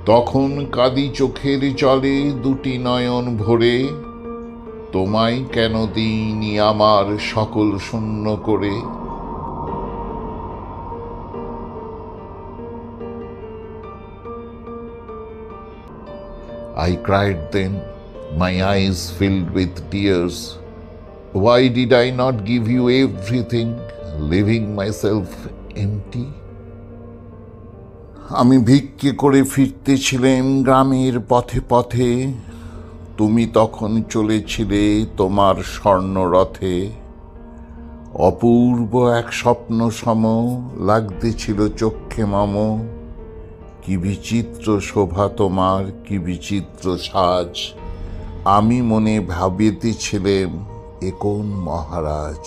তখন কাঁদি চোখের জলে দুটি নয়ন ভরে, তোমায় কেন দিইনি আমার সকল শূন্য করে। I cried then, my eyes filled with tears. Why did I not give you everything, leaving myself empty? আমি ভিক্ষে করে ফিরতেছিলাম গ্রামের পথে পথে, তুমি তখন চলেছিলে তোমার স্বর্ণরথে। অপূর্ব এক স্বপ্ন সম লাগতেছিল চক্ষে মম, কি বিচিত্র শোভা তোমার, কি বিচিত্র সাজ। আমি মনে ভাবিতেছিলাম এ কোন মহারাজ।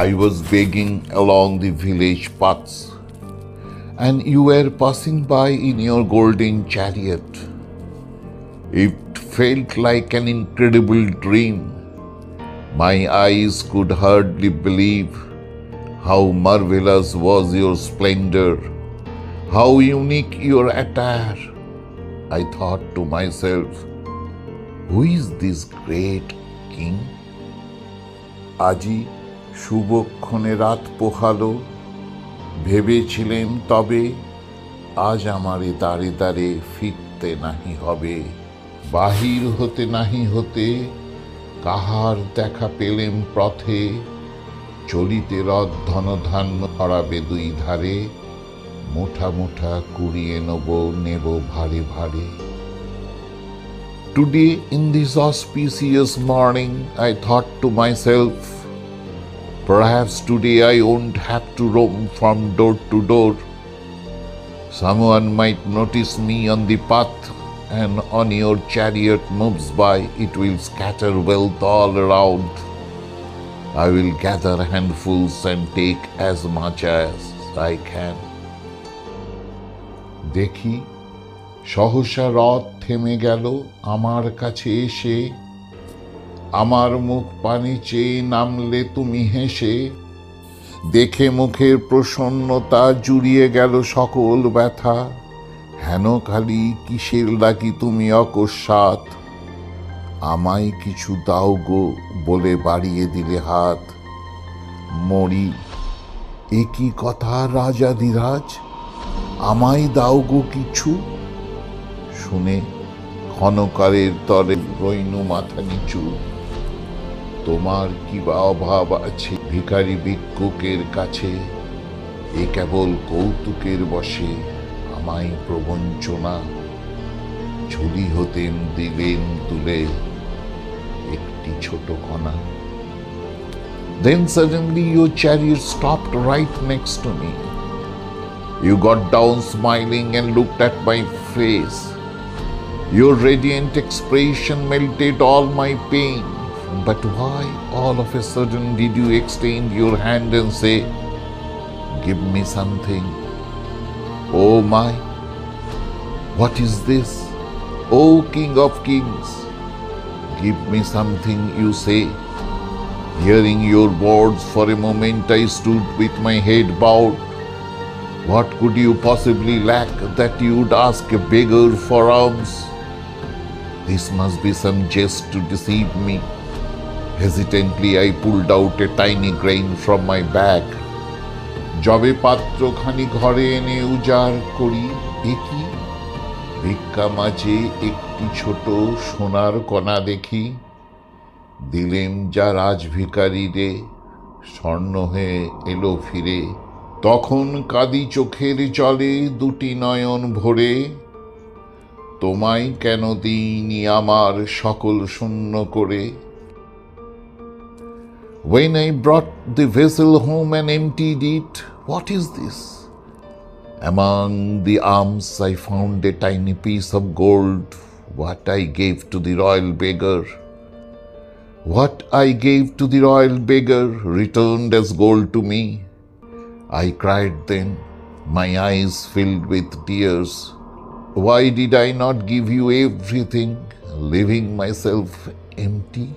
I was begging along the village paths, and you were passing by in your golden chariot. It felt like an incredible dream. My eyes could hardly believe how marvelous was your splendor, how unique your attire. I thought to myself, who is this great king? আজি শুভক্ষণে রাত পোহালো, ভেবেছিলেম তবে আজ আমারে দ্বারে দ্বারে ফিরতে নাহি হবে। বাহির হতে নাহি হতে কাহার দেখা পেলেম পথে, চলিতে রথ ধনধান্য হরাবে দুই ধারে, মুঠা মুঠা কুড়িয়ে নেব ভারে ভারে। Today in this auspicious morning I thought to myself, perhaps today I won't have to roam from door to door. Someone might notice me on the path, and on your chariot moves by, it will scatter wealth all around. I will gather handfuls and take as much as I can. দেখি সহসা রথ থেমে গেল আমার কাছে এসে, আমার মুখ পানে চেয়ে নামলে তুমি হেসে। দেখে মুখের প্রসন্নতা জুড়িয়ে গেল সকল ব্যথা, হেন খালি কিসের লাগি তুমি অকস্মাৎ। আমায় কিছু দাও গো বলে বাড়িয়ে দিলে হাত। মরি, এ কি কথা রাজাধিরাজ, আমায় দাও গো কিছু। শুনে ক্ষণকালের তরে রইনু মাথা নিচু। তোমার কি বা অভাব আছে ভিখারি ভিক্ষুকের কাছে, এ কেবল কৌতুকের বশে আমায় প্রবঞ্চনা। ঝুলি হতেন দিলেন তুলে একটি ছোট কণা। Then suddenly your chariot stopped right next to me. You got down smiling and looked at my face. Your radiant expression melted all my pain. But why all of a sudden did you extend your hand and say, give me something? Oh my, what is this? Oh King of Kings, give me something, you say. Hearing your words for a moment I stood with my head bowed. What could you possibly lack that you'd ask a beggar for alms? This must be some jest to deceive me. Hesitantly I pulled out a tiny grain from my bag. যবে পাত্রখানি ঘরে এনে উজাড় করি, দেখি ভিক্ষা মাঝে একটি ছোট সোনার কণা দেখি। দিলেম যা রাজভিখারি রে, স্বর্ণ হয়ে এলো ফিরে। তখন কাঁদি চোখের জলে দুটি নয়ন ভরে, তোমায় কেন দিইনি আমার সকল শূন্য করে। When I brought the vessel home and emptied it, what is this? Among the alms I found a tiny piece of gold, what I gave to the royal beggar. What I gave to the royal beggar returned as gold to me. I cried then, my eyes filled with tears. Why did I not give you everything, leaving myself empty?